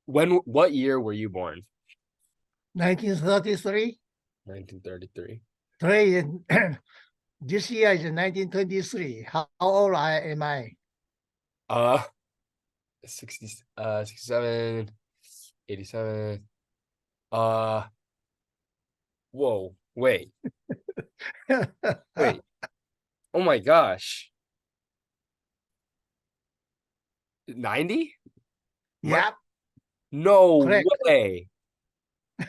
what year were you born? 1933. 1933. Three, this year is 1923. How old am I? Uh 60 67, 87. Uh whoa, wait. Oh my gosh. 90? Yeah, No correct. way.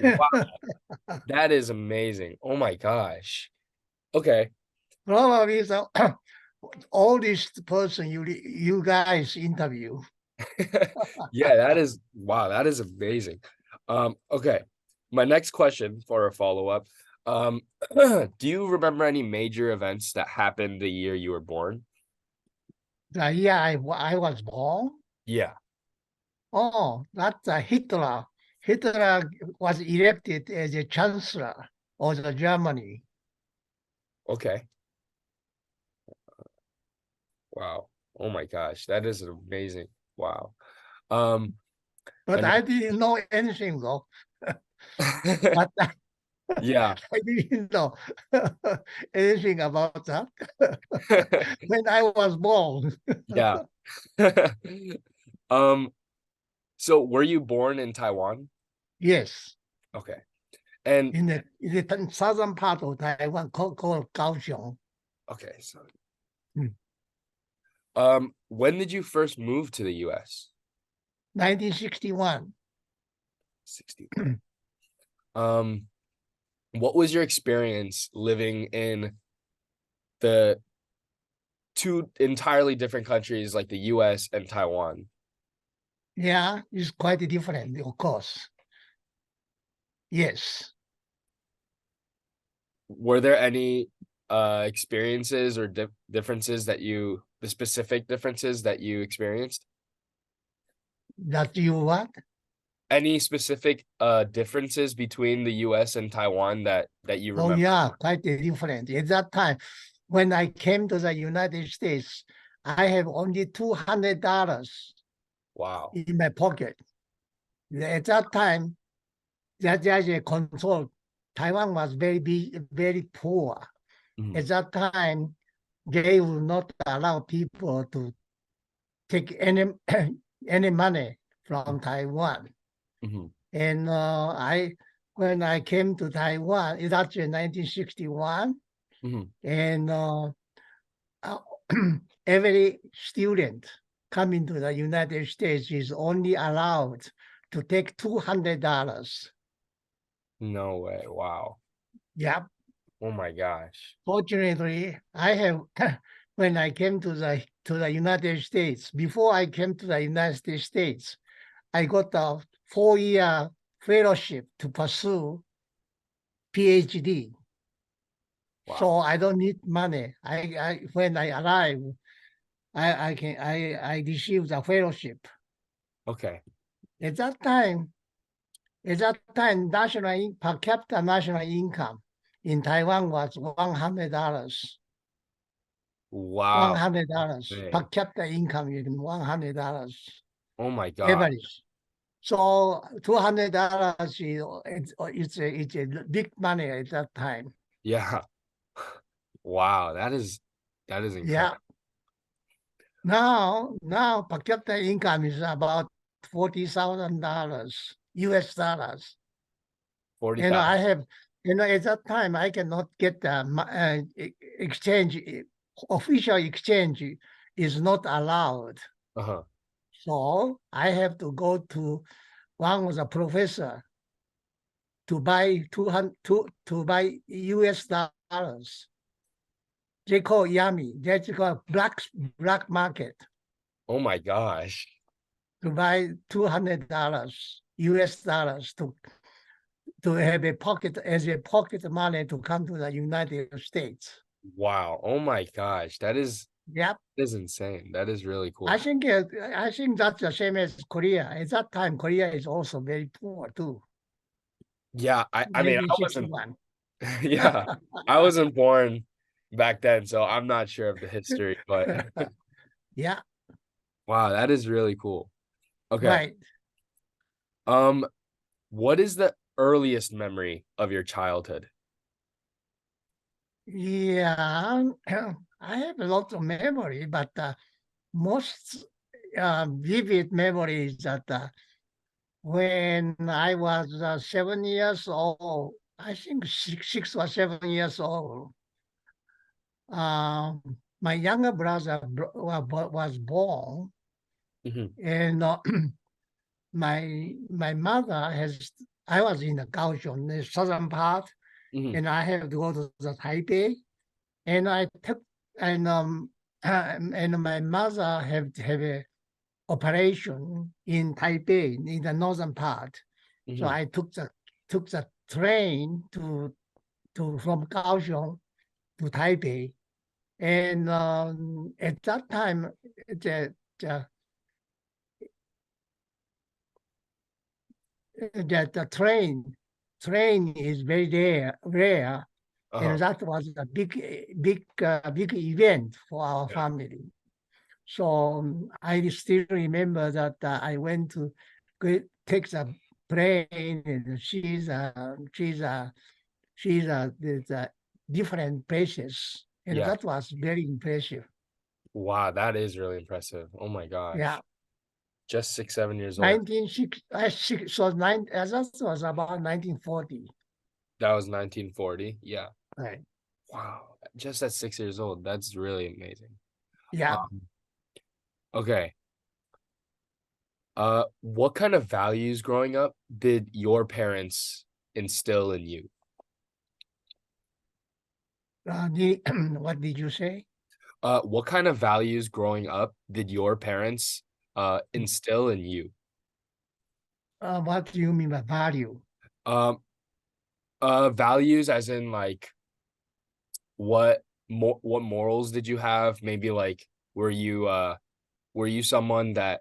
Wow, that is amazing. Oh my gosh. Okay. Probably the oldest person you guys interview. Yeah, that is wow, that is amazing. Okay. My next question for a follow-up. Um, do you remember any major events that happened the year you were born? The year I was born. Yeah. Oh, that's Hitler. Hitler was elected as a chancellor of the Germany. Okay. Wow. Oh my gosh, that is amazing. Wow. Um, my But I didn't know anything though. next But yeah. I didn't know anything about that when I was born. Yeah. Um, so were you born in Taiwan? Yes, Okay. And in the southern part of Taiwan called Kaohsiung. okay, so Hmm. when did you first move to the US? 1961. 61. Um, what was your experience living in the two entirely different countries like the US and Taiwan? Yeah, it's quite different, of course. Yes. Were there any experiences or differences that the specific differences that you experienced? That you what? Any specific differences between the US and Taiwan that you Oh, remember? yeah, quite different. At that time, when I came to the United States, I have only $200 Wow. in my pocket. At that time, there's a control. Taiwan was very poor. Mhm, At that time, they would not allow people to take any any money from Taiwan. mhm, And when I came to Taiwan, it's actually 1961, mhm. and uh, every student coming to the United States is only allowed to take $200. No way. Wow. Yeah. Oh my gosh. Fortunately, I have when I came to the United States, before I came to the United States, I got a 4-year fellowship to pursue PhD. So Wow. I don't need money. I when I arrive, I received a fellowship. Okay. At that time, per capita national income in Taiwan was $100. Wow. $100 per Dang. capita income is $100 Oh my God. average. So $200 it's a big money at that time. Yeah. Wow. That is Yeah. incredible. Now per capita income is about $40,000 US dollars. I 40,000. have, at that time I cannot get the exchange. Official exchange is not allowed. Uh-huh. So I have to go to one of the professor to buy 200 to buy US dollars. They call yummy. That's called black market Oh my gosh. to buy $200 US dollars to have a pocket as a pocket money to come to the United States. Wow. Oh my gosh. Yep. That is insane. That is really I cool. think uh, I think that's the same as Korea. At that time, Korea is also very poor too. Yeah, I mean I wasn't 1961. yeah, I wasn't born back then, so I'm not sure of the history, but Yeah, wow, that is really cool. Okay. right. Um, what is the earliest memory of your childhood? Yeah, I have a lot of memory, but most vivid memory is that when I was 7 years old, I think 6 or 7 years old, uh, my younger brother was born, Hmm. and my mother has. I was in the Kaohsiung, the southern part, Hmm. and I have to go to the Taipei, and I took and and my mother have a operation in Taipei in the northern part. So Hmm. I took the train to from Kaohsiung to Taipei, and at that time the the train is very rare, and Uh-huh. that was a big event for our Yeah. family. So I still remember that I went to take the plane, and there's different places, and Yeah. that was very impressive. Wow, that is really impressive. Oh my Yeah, gosh. Just 6, 7 years old. 1906, so that was about 1940. That was 1940. Yeah. Right. Wow. Just at 6 years old. That's really amazing. Yeah. Okay. What kind of values growing up did your parents instill in you? What did you say? What kind of values growing up did your parents instill in you? What do you mean by value? Um, values as in like what morals did you have? Maybe like were you were you someone that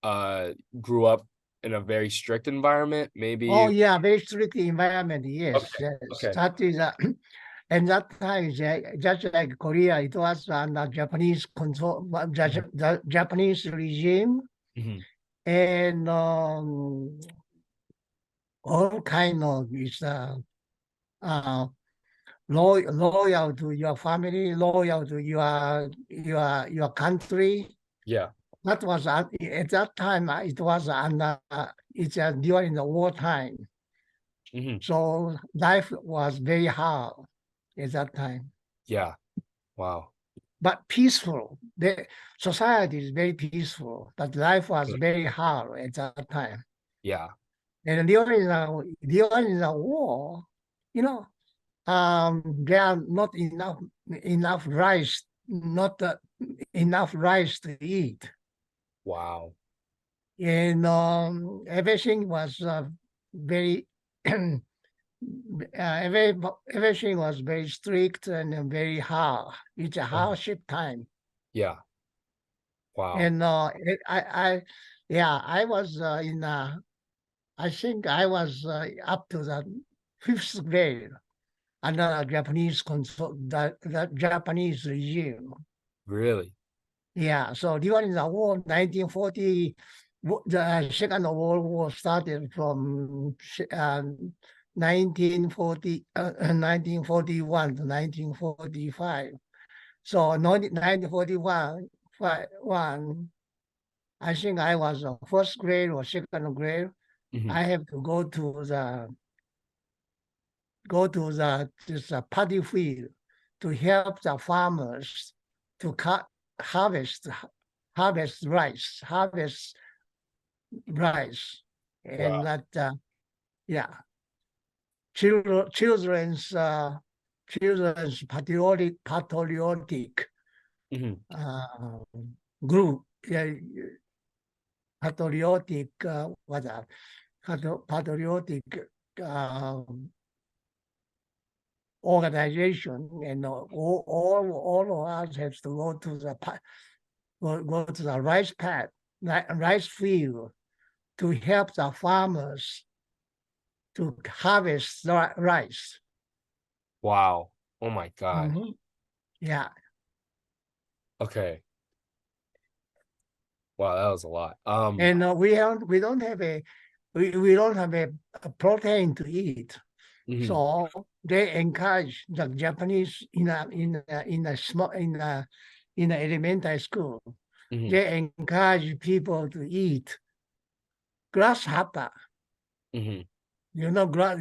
uh grew up in a very strict environment? Oh Maybe. yeah, very strict environment. Yes, Okay. yes. Okay. That is, and that time, just like Korea, it was under Japanese control, Mhm. the Japanese regime, Mhm. and all kind of is uh, loyal to your family, loyal to your country. Yeah. That was at that time. It was under it's during the wartime, Mhm. so life was very hard at that time, Yeah. Wow. but peaceful. The society is very peaceful, but life was Good. very hard at that time. Yeah. And during the war, you know, there are not enough rice, not enough rice to eat, Wow. and everything was very. Everything was very strict and very hard. It's a Uh-huh. hardship time. Yeah. Wow. And yeah, I was I think I was up to the fifth grade under Japanese control, the Japanese regime. Really? Yeah, so during the war, 1940, the Second World War started from 1940, 1941 to 1945. So 1941, I think I was first grade or second grade. Mhm. I have to go to the this paddy field to help the farmers to harvest harvest rice, and Wow. that yeah, children's patriotic Mhm. uh, group, yeah, patriotic patriotic uh, organization, and all of us have to go to the rice field to help the farmers to harvest rice. Wow. Oh my God. Mhm. Yeah, Okay. Wow, that was a lot. and we don't have a we don't have a protein to eat. Mhm, So they encourage the Japanese in a elementary school. mhm, They encourage people to eat grasshopper. mhm. You know grass?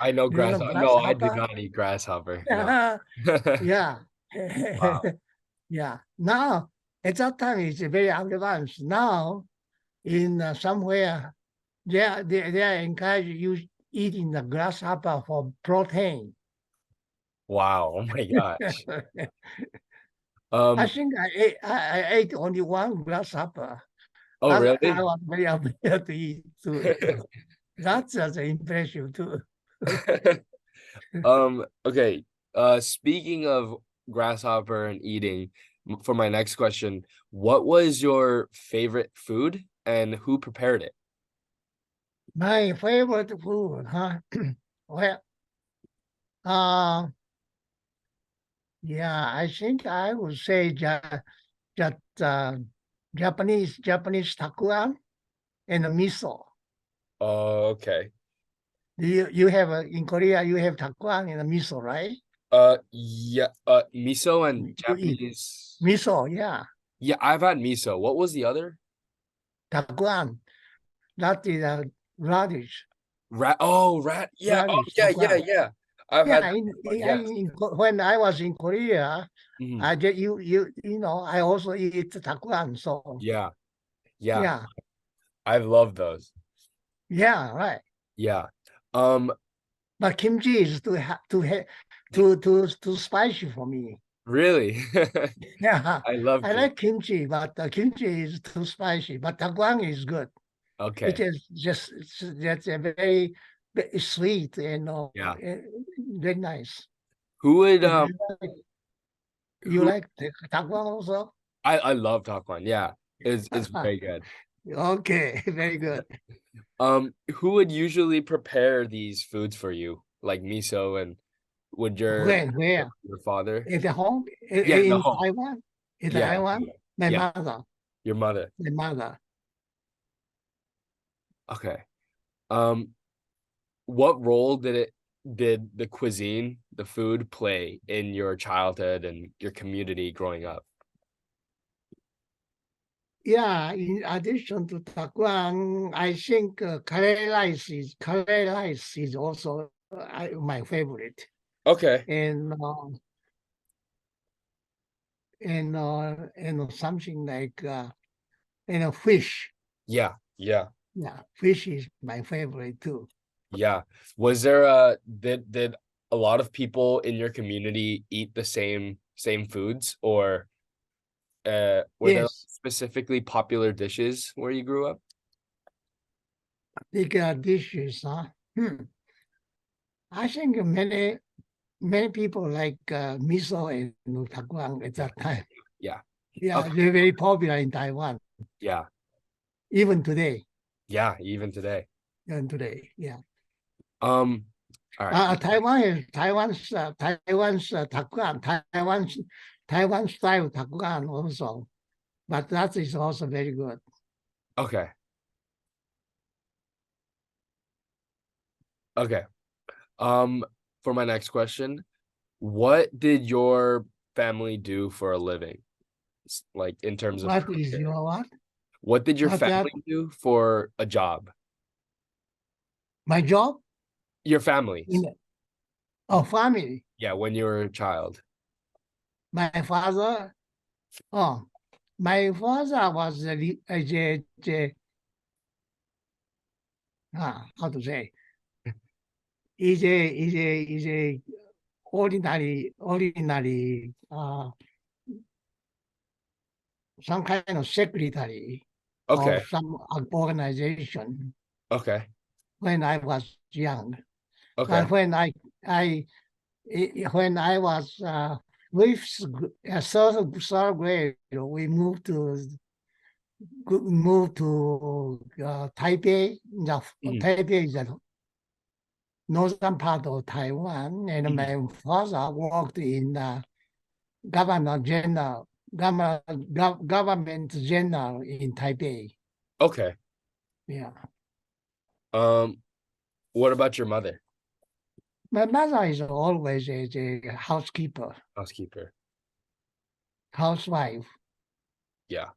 I know Do you know grasshopper. No, I do grasshopper? not eat grasshopper. No. Yeah, yeah, Wow. yeah. Now at that time it's very advanced. Now in somewhere they encourage you eating the grasshopper for protein. Wow. Oh my gosh. I Um, think I ate only one grasshopper. oh I really? was very afraid to eat too. That's just impressive too. Okay. Speaking of grasshopper and eating, for my next question, what was your favorite food and who prepared it? My favorite food, huh? Well, uh, yeah, I think I would say that Japanese takuan and miso. Oh, okay. You have in Korea you have takuan and miso, right? Yeah, miso and You eat Japanese. miso, yeah, Yeah, I've had miso. What was the other? takuan. That is a radish, Rat. Oh, rat. Yeah. Oh, radish yeah, yeah, takuan. yeah. I've had Yeah, that before. Yes. when I was in Korea, Mhm. I did you know I also eat takuan. So Yeah. Yeah. yeah, I've loved those. yeah, right. Yeah. Um, But kimchi is too spicy for me. really? Yeah, I love I kimchi. like kimchi, but the kimchi is too spicy. But takuan is good. It Okay. is just that's a very sweet and Yeah. very nice. Who would And you who like takuan also? I love Taiwan. Yeah. It's very good. Okay, very good. Who would usually prepare these foods for you? Like miso and would Where? your father? At the home? Yeah, in the In home. Taiwan? In Yeah. Taiwan? My Yeah. mother. Your mother. My mother. Okay. Um, what role did the cuisine, the food play in your childhood and your community growing up? Yeah, in addition to takuan, I think curry rice is also my favorite. Okay. And something like fish. Yeah. Yeah. Yeah, fish is my favorite too. Yeah. Was there a did a lot of people in your community eat the same foods or were there Yes, specifically popular dishes where you grew up? big dishes, huh? Hmm. I think many people like miso and takuan at Yeah. that time. Yeah. Yeah, Okay. they're very popular in Taiwan, Yeah. even today. Yeah, even today. Even today, yeah. Um, all right. Taiwan's takuan, Taiwan style takuan also, but that is also very good. Okay. Okay. Um, for my next question, what did your family do for a living? Like in terms of What is career. your what? What did your What that? family do for a job? My job Your in families. family. Yeah, when you were a child. My father. Oh, my father was how to say is a ordinary some kind of secretary of Okay. some organization Okay. when I was young. Okay. But I when I was third grade, we moved to Taipei. Mhm. Taipei is the northern part of Taiwan, and Mhm. my father worked in government general, government general in Taipei. Okay. Yeah. Um, what about your mother? My mother is always a housekeeper, Housekeeper. housewife. Yeah.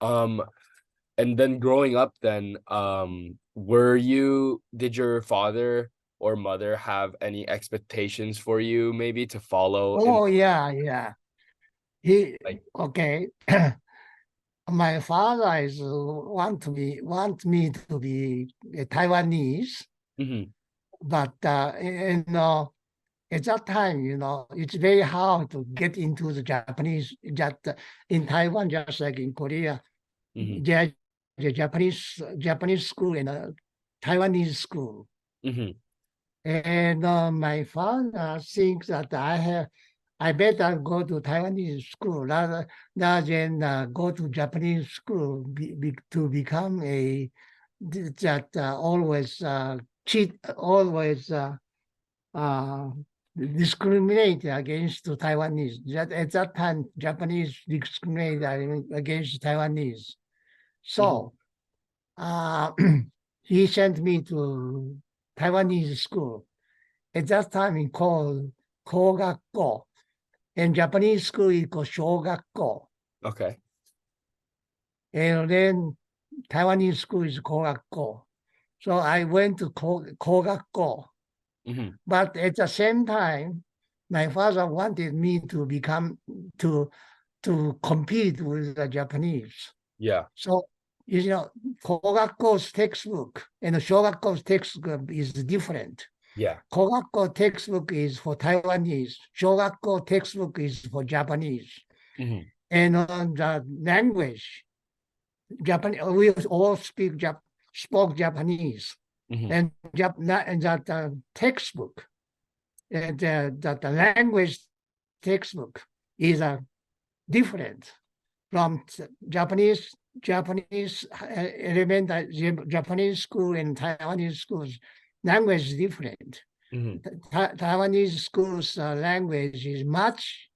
Um, and then growing up then, did your father or mother have any expectations for you maybe to follow in Oh yeah, yeah. He like okay. My father is want me to be a Taiwanese, mhm, but at that time, it's very hard to get into the Japanese. That in Taiwan, just like in Korea, mhm, there the Japanese school and Taiwanese school. mhm, And my father thinks that I better go to Taiwanese school rather than go to Japanese school to become that always cheat, always uh, discriminate against the Taiwanese. That at that time, Japanese discriminate against Taiwanese. mhm. So uh, he sent me to Taiwanese school. At that time, it called Kogakko. In Japanese school, it called Shogakko. Okay. And then Taiwanese school is Kogakko. So I went to Kogakko. Mhm. But at the same time, my father wanted me to to compete with the Japanese. Yeah. So, Kogakko's textbook and Shogakko's textbook is different. Yeah. Kogakko textbook is for Taiwanese. Shogakko textbook is for Japanese. Mhm, And the language, Japanese, we all spoke Japanese. mhm, And, and that textbook, that the language textbook is different from Japanese elementary Japanese school and Taiwanese schools. Language is different. mhm, Taiwanese schools language is much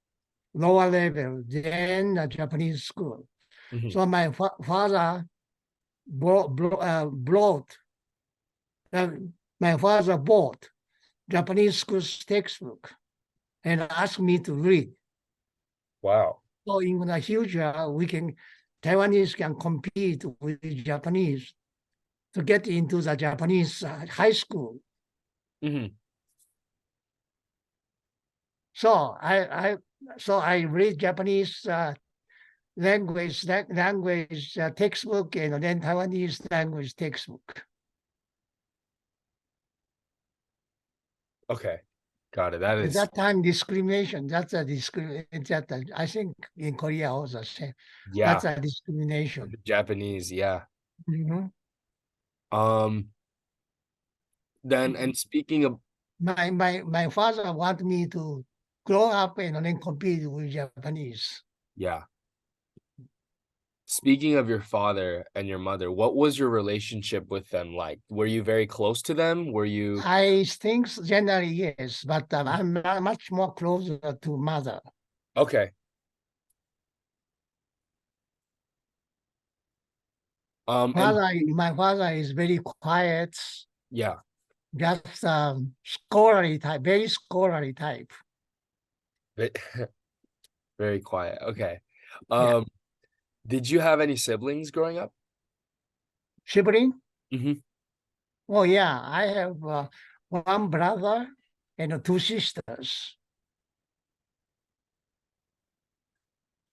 lower level than the Japanese school. mhm. So my father brought, uh, my father bought Japanese school's textbook and asked me to read. Wow. So in the future, Taiwanese can compete with Japanese to get into the Japanese high school. Mhm. So I read Japanese language textbook and then Taiwanese language textbook. Okay. Got it. That At is, that time, discrimination. That's a discrimination. I think in Korea also same. That's yeah, a discrimination. the Japanese, yeah. Mhm. Um, then and speaking of My father want me to grow up and then compete with Japanese. yeah. Speaking of your father and your mother, what was your relationship with them like? Were you very close to them? Were you I think generally yes, but I'm much more closer to mother. okay? And My father is very quiet, yeah, just scholarly type, very scholarly type. ve- very quiet. Okay. Yeah. Um, did you have any siblings growing up? Sibling? Mhm. Oh yeah, I have one brother and two sisters.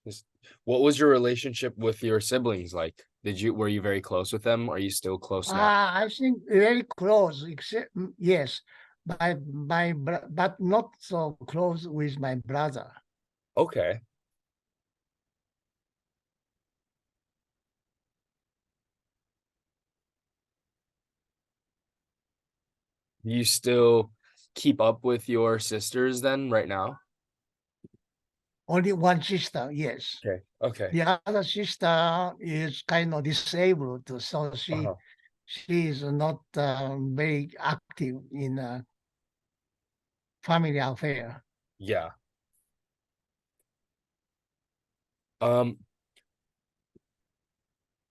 Just- What was your relationship with your siblings like? Were you very close with them? Are you still close now? I think very close, except yes, but not so close with my brother. Okay. Do you still keep up with your sisters then right now? Only one sister, yes. Okay. Okay. The other sister is kind of disabled, so Uh-huh. she is not very active in family affair. Yeah. Um,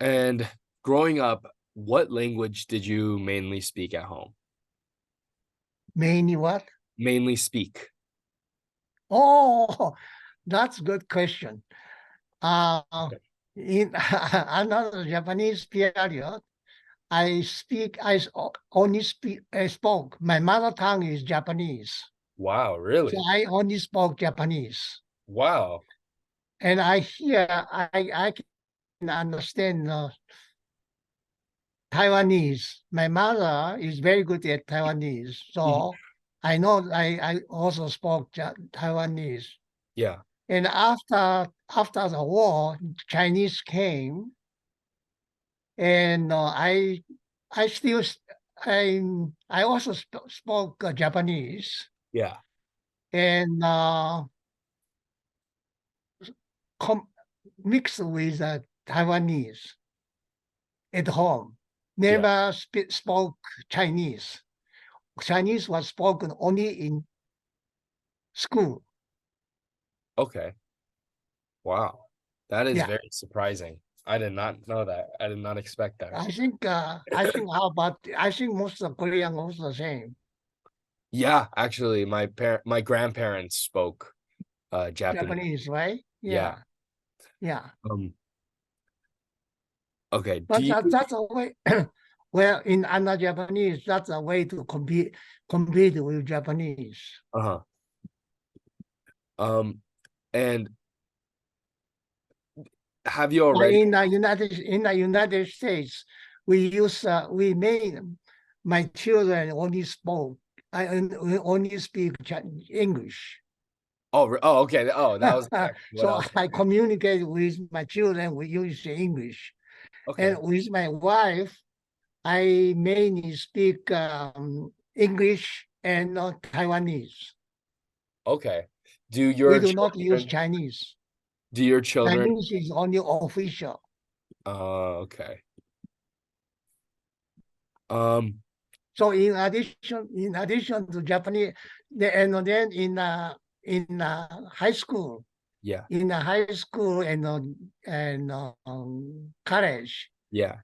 and growing up, What language did you mainly speak at home? Mainly what? Mainly speak. Oh, that's good question. Uh, in another Japanese period, only spoke. My mother tongue is Japanese. Wow, So really? I only spoke Japanese. Wow. And I can understand Taiwanese. My mother is very good at Taiwanese. Mhm. So I know I also spoke Taiwanese. Yeah. And after the war, Chinese came, and I still I also spoke Japanese Yeah. and com- mixed with Taiwanese at home. Yeah. Never spoke Chinese. Chinese was spoken only in school. Okay. Wow. That is Yeah, very surprising. I did not know that. I did not expect that. I think most of Korean also the same. Yeah, actually, my grandparents spoke Japanese. Japanese, right? Yeah. Yeah, yeah. Um, okay. Do But you that's a way. Well, in under Japanese, that's a way to compete with Japanese. uh-huh. Um, and have you But already in the United States, we made my children only spoke. We only speak English. oh okay. Oh, that was exactly what I So was I wondering. communicate with my children. We use English, and Okay. with my wife, I mainly speak English and Taiwanese. Okay. Do We your do not use children Chinese. do your children Chinese is only official. okay. Um So in addition to Japanese, and then in high school, yeah. and college, Yeah.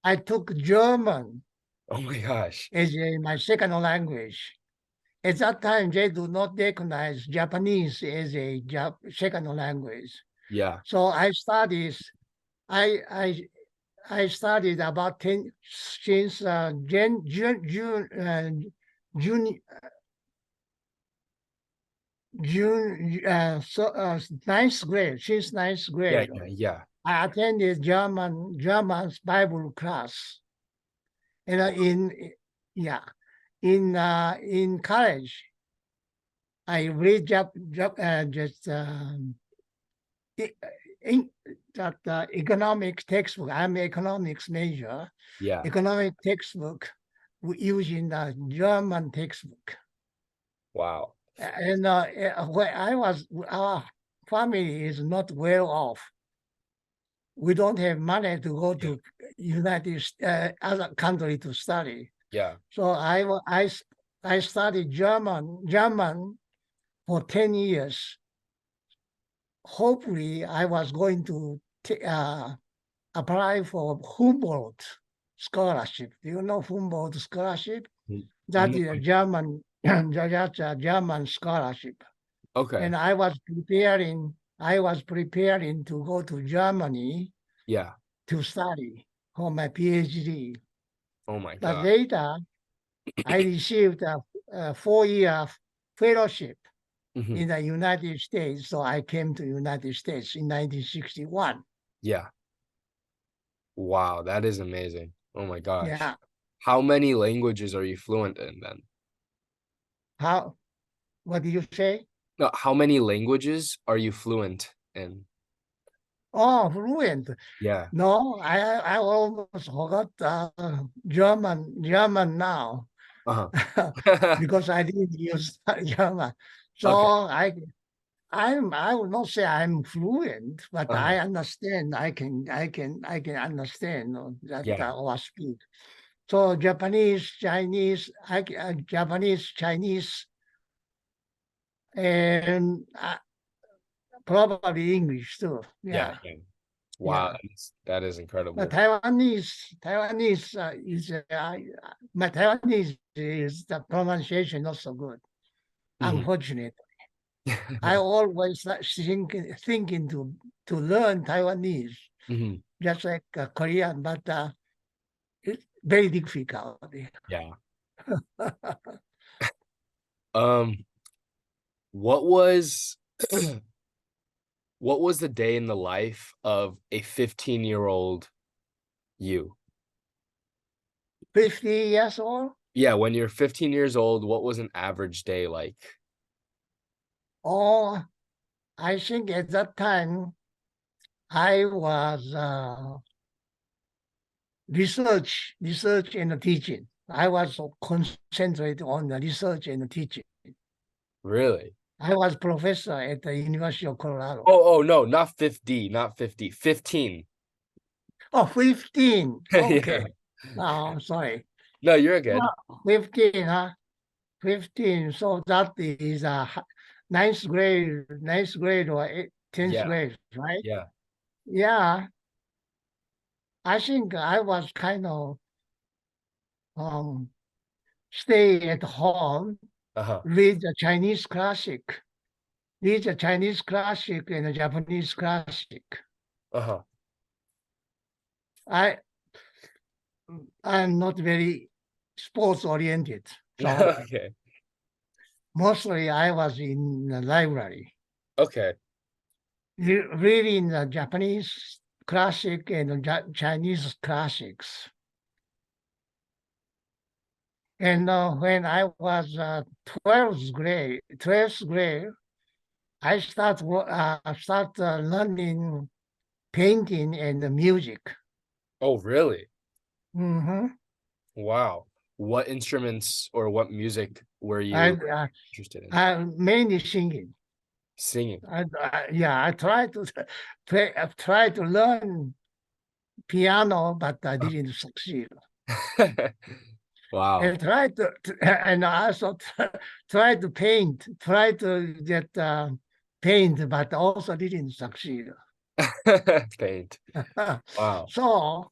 I took German Oh my gosh. as my second language. At that time, they do not recognize Japanese as a second language. Yeah. So I I I studied about 10 since June ninth grade. Since ninth Yeah, grade, yeah, yeah. I attended German's Bible class, and yeah, in college, I read just i- in that economics textbook. I'm an economics major. Yeah. Economic textbook we using the German textbook. Wow. And where our family is not well off. We don't have money to go Yeah. to other country to study. Yeah. So I studied German for 10 years. Hopefully, I was going to apply for Humboldt scholarship. Do you know Humboldt scholarship? That No. is a German, that's a German scholarship. Okay. And I was preparing to go to Germany Yeah. to study for my PhD. Oh my But God. later, I received a 4-year fellowship Mhm. in the United States. So I came to United States in 1961. Yeah. Wow, that is amazing. Oh my gosh. Yeah. How many languages are you fluent in then? How? What do you say? No, how many languages are you fluent in? Oh, fluent. Yeah. No, I almost forgot German now Uh-huh. because I didn't use German. So Okay. I would not say I'm fluent, but Uh-huh. I understand. I can understand that Yeah. or speak. So Japanese, Chinese, Japanese, Chinese, and probably English too. Yeah. Yeah. Yeah. Wow, Yeah. that is But incredible. Taiwanese my Taiwanese is the pronunciation not so good. Mhm. Unfortunately, I always thinking to learn Taiwanese, Mhm. just like Korean, but it's very difficult. Yeah. Um, what was what was the day in the life of a 15-year-old you? 50 years old. Yeah, when you're 15 years old, what was an average day like? Or I think at that time I was research and teaching. I was concentrated on the research and teaching. Really? I was professor at the University of Colorado. Oh, no, not 50, not 50, 15. Oh, 15. Yeah. Okay. Oh, I'm sorry. No, you're good. Well, 15, huh? 15. So that is ninth grade or 10th Yeah, grade, right? yeah. Yeah. I think I was kind of um stay at home, Uh-huh, read the Chinese classic, read the Chinese classic and the Japanese classic. uh-huh. I I'm not very sports oriented. So Okay, mostly I was in the library, okay. reading the Japanese classic and the Chinese classics. And when I was 12th grade, I start learning painting and the music. Oh, really? Hmm. Wow. What instruments or what music were I, you I interested in? I mainly singing. Singing. Yeah, I try to try to learn piano, but I didn't succeed. Wow. And try and I also try to try to get paint, but also didn't succeed. Paint. Wow. So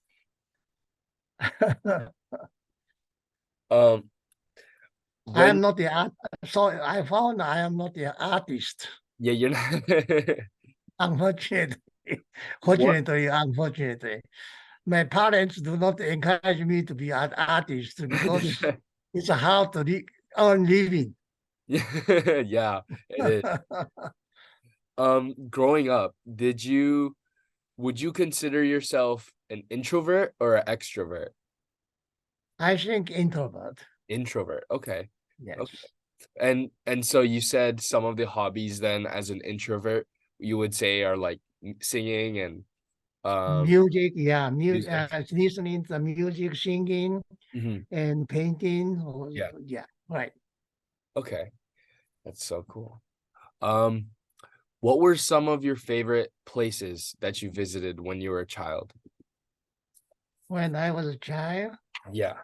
Um, I am when not the art. So I found I am not the artist. yeah, you're not Unfortunately, what unfortunately, my parents do not encourage me to be an artist because it's hard to earn living. Yeah, it is. Growing up, would you consider yourself an introvert or an extrovert? I think introvert. Introvert. Okay. Okay. Yes. And so you said some of the hobbies then as an introvert you would say are like singing and Music, yeah, music. listening to music, singing, Mhm. and painting. Yeah. Yeah, right. Okay. That's so cool. Um, what were some of your favorite places that you visited when you were a child? When I was a child, Yeah.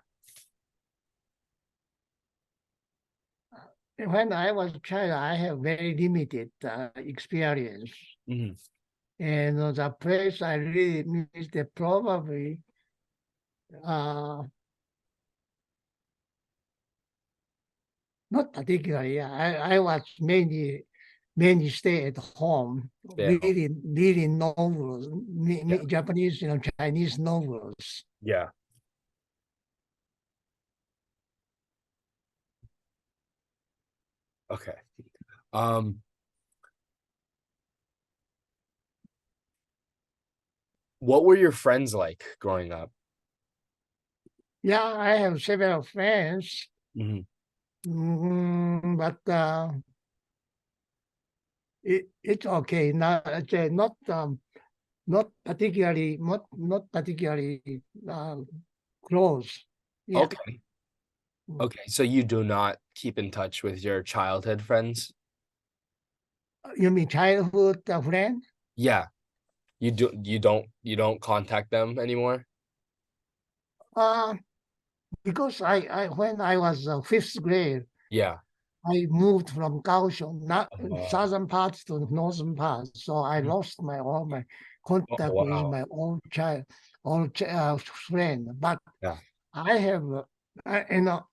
I have very limited experience. Mhm. And the place I really missed probably uh, not particularly. I was mainly stay at home, Stay at home. reading novels, Yeah. Japanese, Chinese novels. Yeah. Okay. Um, what were your friends like growing up? Yeah, I have several friends, Mhm. but it's okay. Not particularly uh, close. Yeah. Okay. Okay. So you do not keep in touch with your childhood friends? You mean childhood friend? Yeah. You don't contact them anymore? Uh, because when I was fifth grade, Yeah. I moved from Kaohsiung, not Uh, southern parts to northern parts, so I mhm. lost all my Oh, contact with wow. my old friend. But Yeah. I have, in a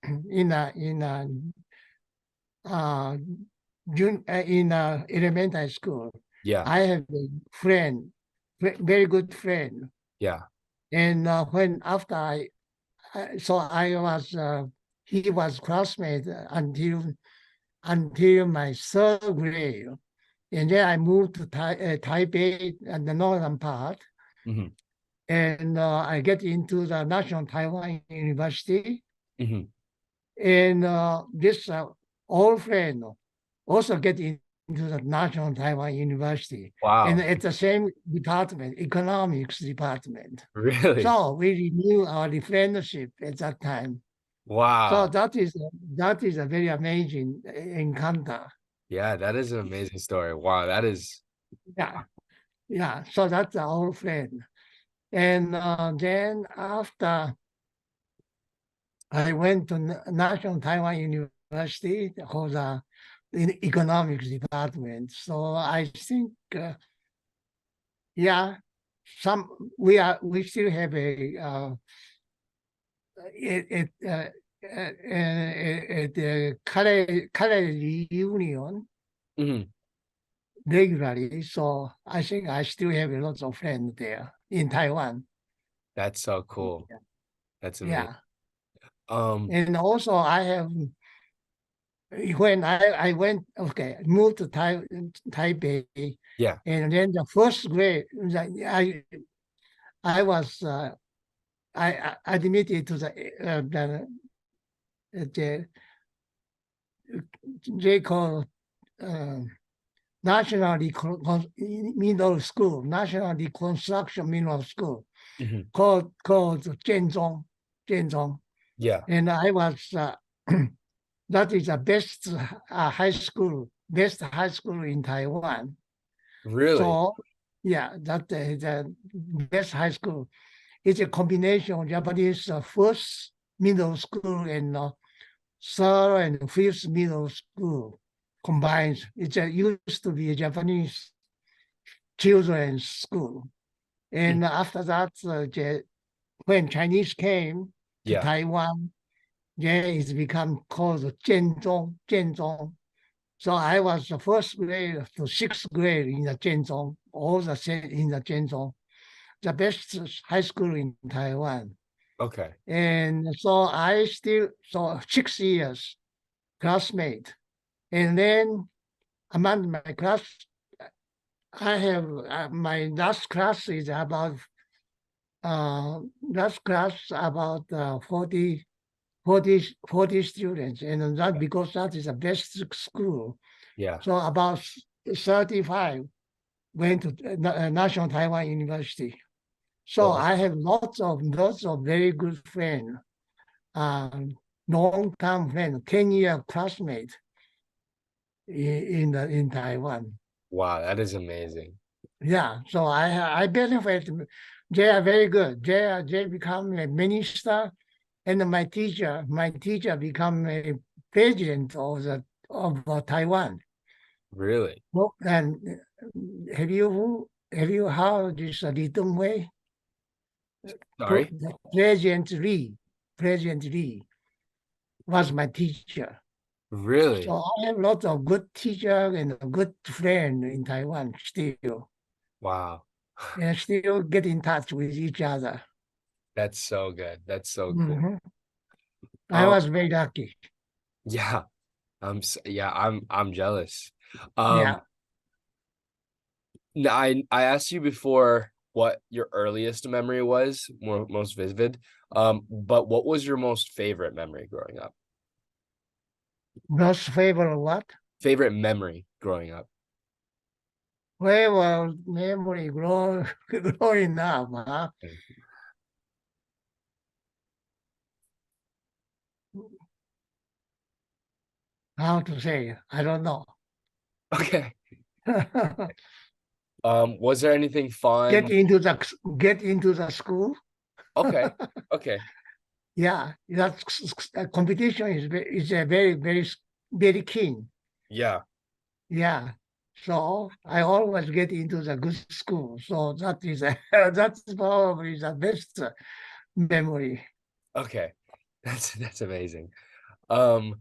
uh, in elementary school, Yeah. I have a friend, very good friend. Yeah. And when after so I was, he was classmate until my third grade. And then I moved to Taipei and the northern part. Hmm. And I get into the National Taiwan University. Hmm. And this old friend also get into the National Taiwan University. And Wow. at the same department, economics department. Really? So we renew our friendship at that time. So Wow. that is a very amazing encounter. Yeah, that is an amazing story. Wow, that is Yeah, yeah. So that's our old friend. And then after I went to National Taiwan University for the in economics department. So I think, yeah, we still have a it at the college reunion Mhm. regularly. So I think I still have a lot of friends there in Taiwan. That's so cool. That's amazing. Yeah, Um, and also I have when I went, okay, moved to Taipei, yeah. and then the first grade, I was I admitted to the they call uh, National Middle School, National Reconstruction Middle School, Mhm. called Jianzhong, Yeah. and I was that is the best best high school in Taiwan. Really? So, yeah, that the best high school is a combination of Japanese first middle school and third and fifth middle school combined. Used to be a Japanese children's school. Mm. And after that, when Chinese came to Yeah. Taiwan, then it's become called Jianzhong. So I was the first grade to sixth grade in the Jianzhong, all the same in the Jianzhong, the best high school in Taiwan. Okay. And so so 6 years classmate. And then among my class, I have my last class is about last class about 40 students, and that because that is the best school. Yeah. So about 35 went to National Taiwan University. So Well, I have lots of very good friends, long-term friends, 10-year classmates in Taiwan. wow, that is amazing. Yeah, so I benefit. They are very good. They become a minister, and my teacher become a president of Taiwan. Really? Well, and have you heard this Li Dongwei? Sorry? President Lee was my teacher. So Really? I have lots of good teacher and a good friend in Taiwan still, Wow. and still get in touch with each other. That's so good. That's so cool. Mhm. I Um, was very lucky. yeah, yeah, I'm jealous. Um, Yeah. I asked you before what your earliest memory was, most vivid. But what was your most favorite memory growing up? Most favorite what? Favorite memory growing up? Well, memory growing up, huh? How to say? I don't know. Okay. Was there anything get fun? into the get into the school. Okay. Okay. Yeah, that competition is a very very keen. Yeah. Yeah. So I always get into the good school. So that is that's probably the best memory. Okay. That's amazing. Um,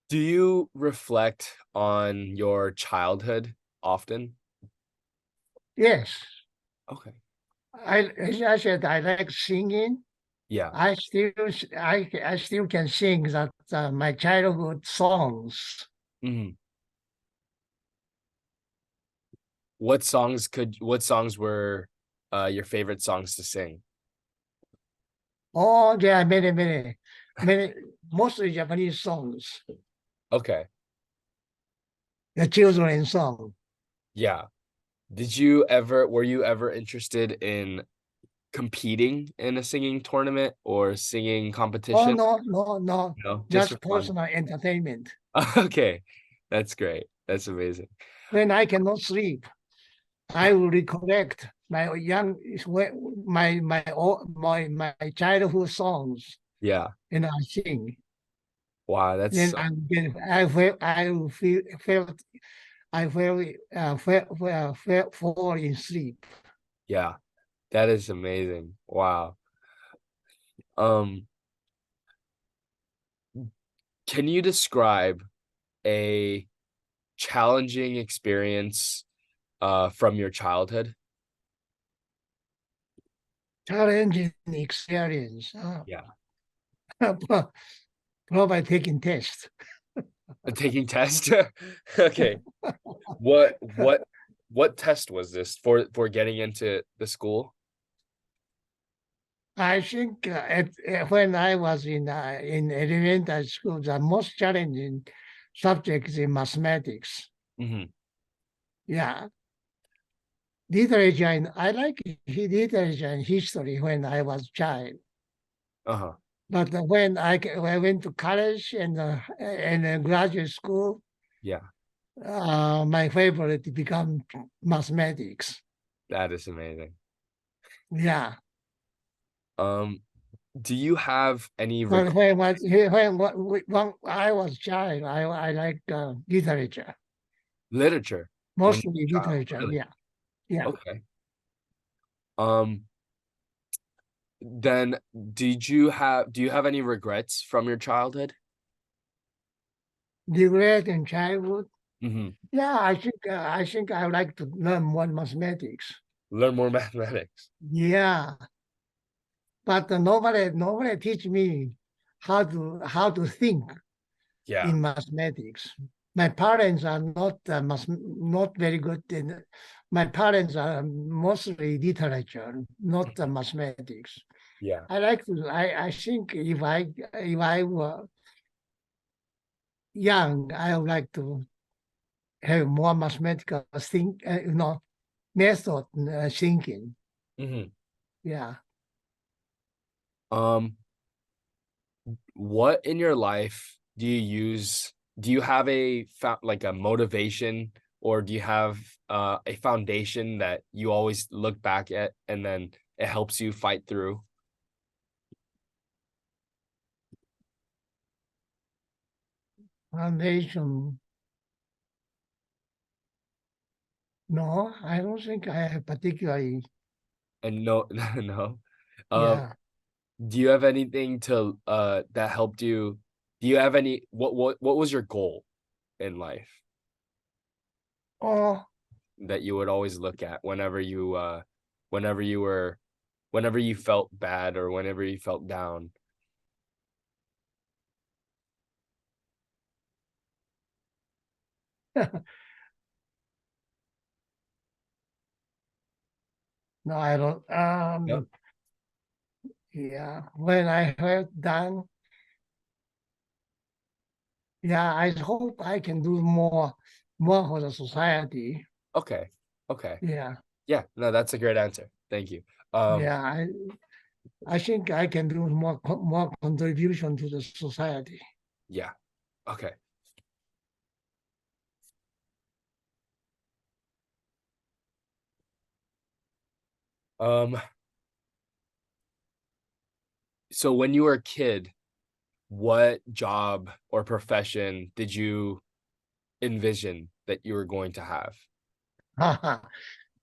do you reflect on your childhood often? Yes, Okay. as I said, I like singing. Yeah. I still can sing that my childhood songs. Mhm. What songs were your favorite songs to sing? Oh, there are many, mostly Japanese songs, Okay. the children's song. Yeah. Were you ever interested in competing in a singing tournament or singing Oh competition? no, no, no, No, just for just fun. personal entertainment. Okay. That's great. That's amazing. When I cannot sleep, I will recollect my young my childhood songs Yeah. and I sing. Wow, Then I will fall in sleep. yeah, that is amazing. Wow. Um, can you describe a challenging experience from your childhood? Challenging experience. Yeah. Probably taking tests. Taking tests? Okay. What what test was this for getting into the school? I think when I was in elementary school, the most challenging subject is in mathematics. Hmm. Yeah, literature. And I like literature and history when I was child. Uh-huh. But when I went to college and graduate school, Yeah, my favorite become mathematics. that is amazing. Yeah. Um, do you have any But when I was child, I like literature, literature when you mostly were a child? literature. Really? Yeah, yeah. Okay. Um, then do you have any regrets from your childhood? Regret in childhood. Hmm. Yeah, I think I would like to learn more mathematics. Learn more mathematics. Yeah, but nobody teach me how to think Yeah. in mathematics. My parents are not very good in. My parents are mostly literature, not mathematics. Yeah. I think if I were young, I would like to have more mathematical method thinking. Hmm. Yeah. Um, what in your life do you have like a motivation or do you have a foundation that you always look back at and then it helps you fight through? Foundation. No, I don't think I have particularly. And no, no. Um, Yeah. do you have anything to that helped you? Do you have any what was your goal in life Oh, that you would always look at whenever you were whenever you felt bad or whenever you felt down? no, I don't. Yep. Yeah. When I heard done, yeah, I hope I can do more for the society. Okay. Okay. Yeah. Yeah, no, that's a great answer. Thank you. Um, Yeah. I think I can do more contribution to the society. yeah. Okay. Um, so when you were a kid, what job or profession did you envision that you were going to have?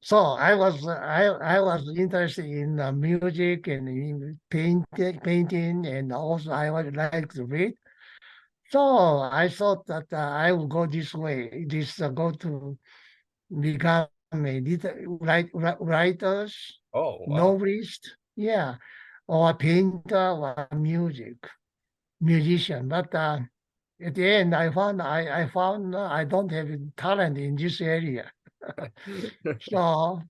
So I was interested in music and in painting, and also I would like to read. So I thought that I would go this way, go to become a writers, Oh, wow. novelist, yeah, or a painter or a musician. But at the end, I found I don't have talent in this area. So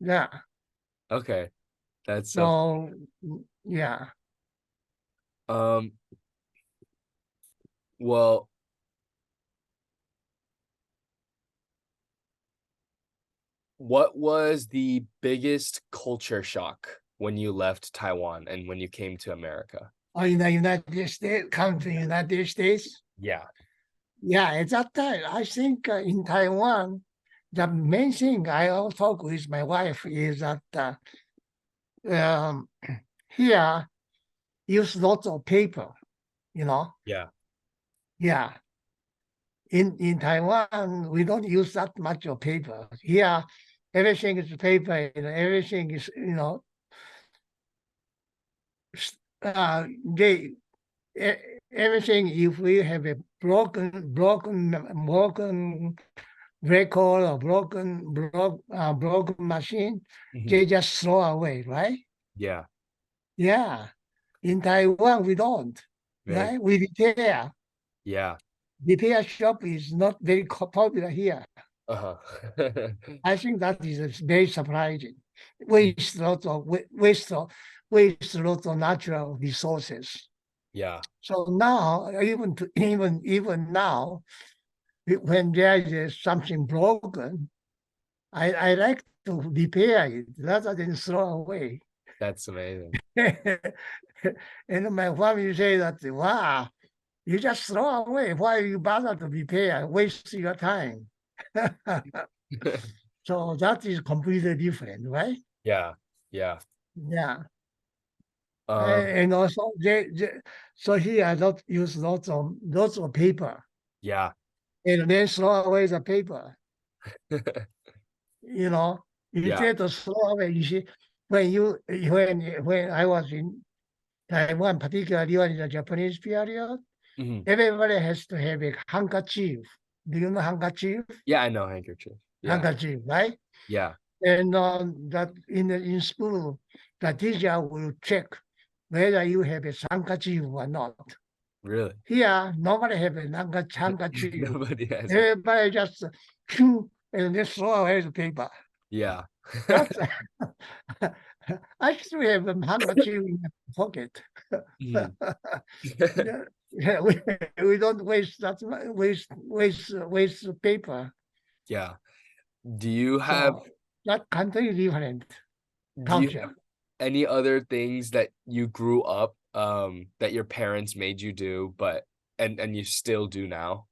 yeah, Okay, that's so so yeah. um well, what was the biggest culture shock when you left Taiwan and when you came to America? Or in the United States, come to United States. Yeah. Yeah, at that time, I think in Taiwan, the main thing I talk with my wife is that um, here use lots of paper, you know. Yeah. Yeah, in Taiwan, we don't use that much of paper. Here, everything is paper, everything is, they everything. If we have a broken record or broken machine, Mhm. they just throw away, right? Yeah. Yeah. In Taiwan, we don't, Very right? We repair. yeah. Repair shop is not very popular here. Uh-huh. I think that is very surprising. Waste lots of waste lots of natural resources. Yeah. So now, even now, when there is something broken, I like to repair it rather than throw away. That's amazing. And my family say that, wow, you just throw away. Why you bother to repair? Waste your time. So that is completely different, right? Yeah. Yeah. Yeah. Um, And also so here I don't use lots of paper yeah. and then throw away the paper. You know, Yeah. instead of throw away, you see, when I was in Taiwan, particularly during the Japanese period, Mhm. everybody has to have a handkerchief. Do you know handkerchief? Yeah, I know handkerchief. Yeah. Handkerchief, right? Yeah. And that in school, the teacher will check whether you have a handkerchief or not. Really? Here, nobody have a handkerchief. Nobody has it. Everybody just and just throw away the paper. Yeah. That's I still have a handkerchief in my pocket. Mhm. Yeah, yeah, we don't waste that waste paper. Yeah. Do you have So that country different do you have culture. any other things that you grew up, that your parents made you do, but and you still do now?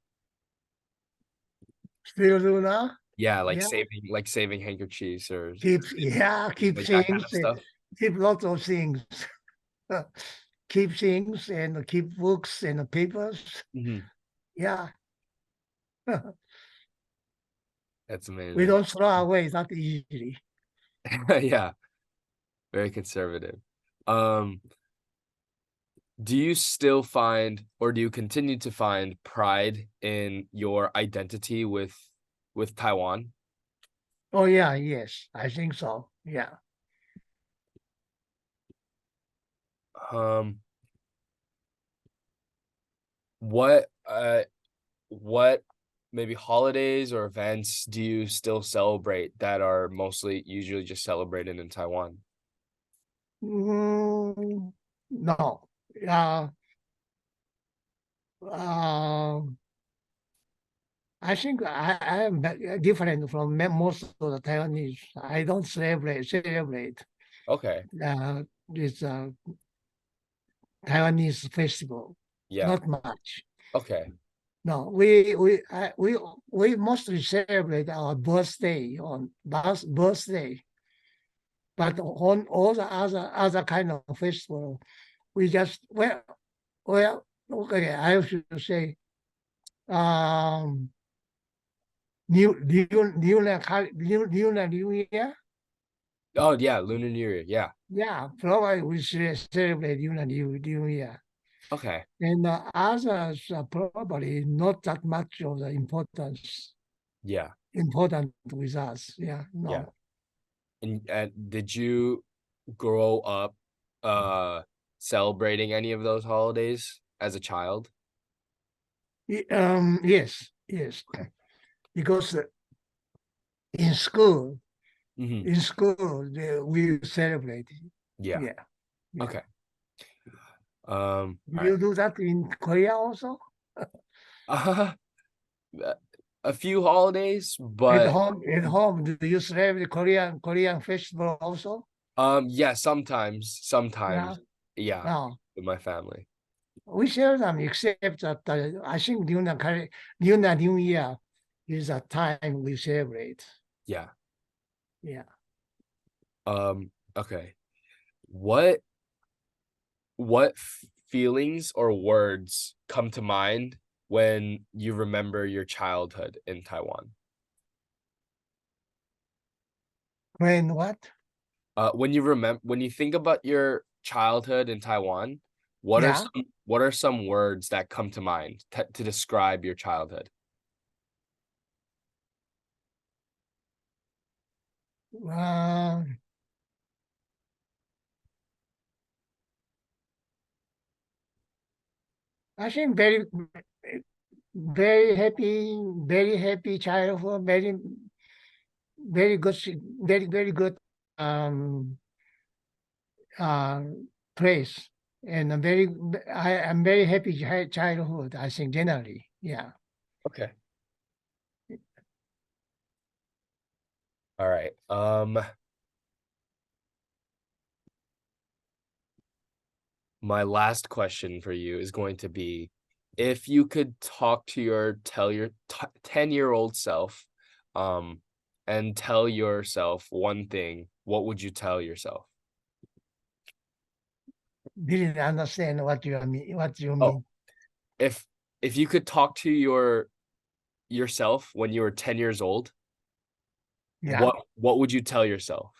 Still do now? Yeah, Yeah. like saving handkerchiefs or Keep like that kind things, of stuff? keep lots of things. Keep things and keep books and papers. Mhm. Yeah. That's We amazing. don't throw away that easily. Yeah, very conservative. Um, do you still find or do you continue to find pride in your identity with Taiwan? Oh yeah, yes, I think so. Yeah. Um, what what maybe holidays or events do you still celebrate that are mostly usually just celebrated in Taiwan? No. Uh, um, I think I am different from most of the Taiwanese. I don't celebrate Okay. this Taiwanese festival. Yeah. Not much. Okay. No, we mostly celebrate our birthday on birthday, but on all the other kind of festival, we just well okay. I should say, um, Lunar New Year. Oh yeah, Lunar New Year. Yeah. Yeah, probably we should celebrate Lunar New Year. Okay. And others are probably not that much of the importance Yeah. important with us. Yeah, Yeah. no. And did you grow up celebrating any of those holidays as a child? Yes, yes, Okay. because in school, Hmm. we celebrate. Yeah. Yeah, yeah. Okay. Do All right. you do that in Korea also? Uh, a few holidays, but At home, do you celebrate Korean festival also? yeah, Yeah. sometimes, yeah, No, with my family. we seldom except that I think Lunar New Year is a time we celebrate. Yeah. Yeah. Okay. What feelings or words come to mind when you remember your childhood in Taiwan? When what? When you think about your childhood in Taiwan, Yeah. what are some words that come to mind to describe your childhood? Uh, I think very happy childhood, very good, very good um, uh, place, and I'm very happy childhood. I think generally, yeah. Okay. All right. My last question for you is going to be if you could talk to tell your 10-year-old self, um, and tell yourself one thing, what would you tell yourself? Didn't understand what you mean. What you Oh, mean? if you could talk to yourself when you were 10 years old, Yeah. what would you tell yourself?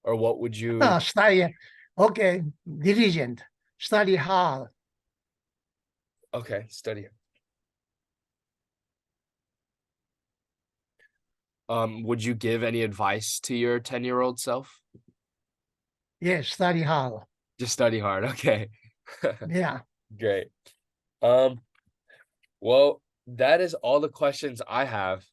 Or what would you Study. Okay, diligent. Study hard. okay, study. Would you give any advice to your 10-year-old self? Yes, study hard. Just study hard. Okay. Yeah. Great. Um, well, that is all the questions I have.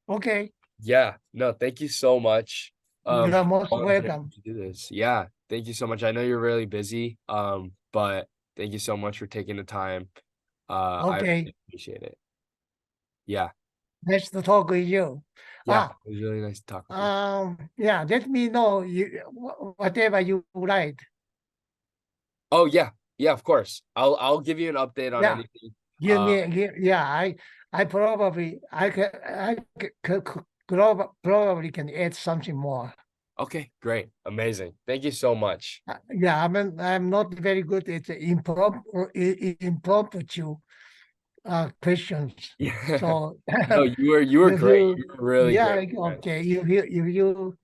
Okay. Yeah, no, thank you so much. You are For most volunteering welcome. to do this. Yeah, thank you so much. I know you're really busy. But thank you so much for taking the time. I Okay. really appreciate it. Yeah, Nice to talk with you. yeah, Ah, it was really nice to talk with you. yeah, let me know whatever you write. Oh yeah, yeah, of course. I'll give you an update on Yeah, anything. yeah, I probably, probably can add something more. Okay, great, amazing. Thank you so much. Yeah, I'm not very good at impromptu questions. Yeah. So No, you were if great. you, You were really yeah, great. okay, you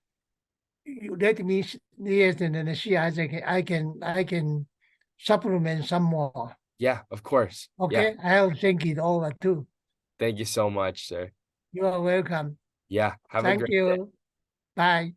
let me yes, and then see, I can supplement some more. Yeah, of course. Yeah. Okay, I'll think it over too. Thank you so much, sir. You are welcome. Yeah. Have a Thank great day. you. Bye.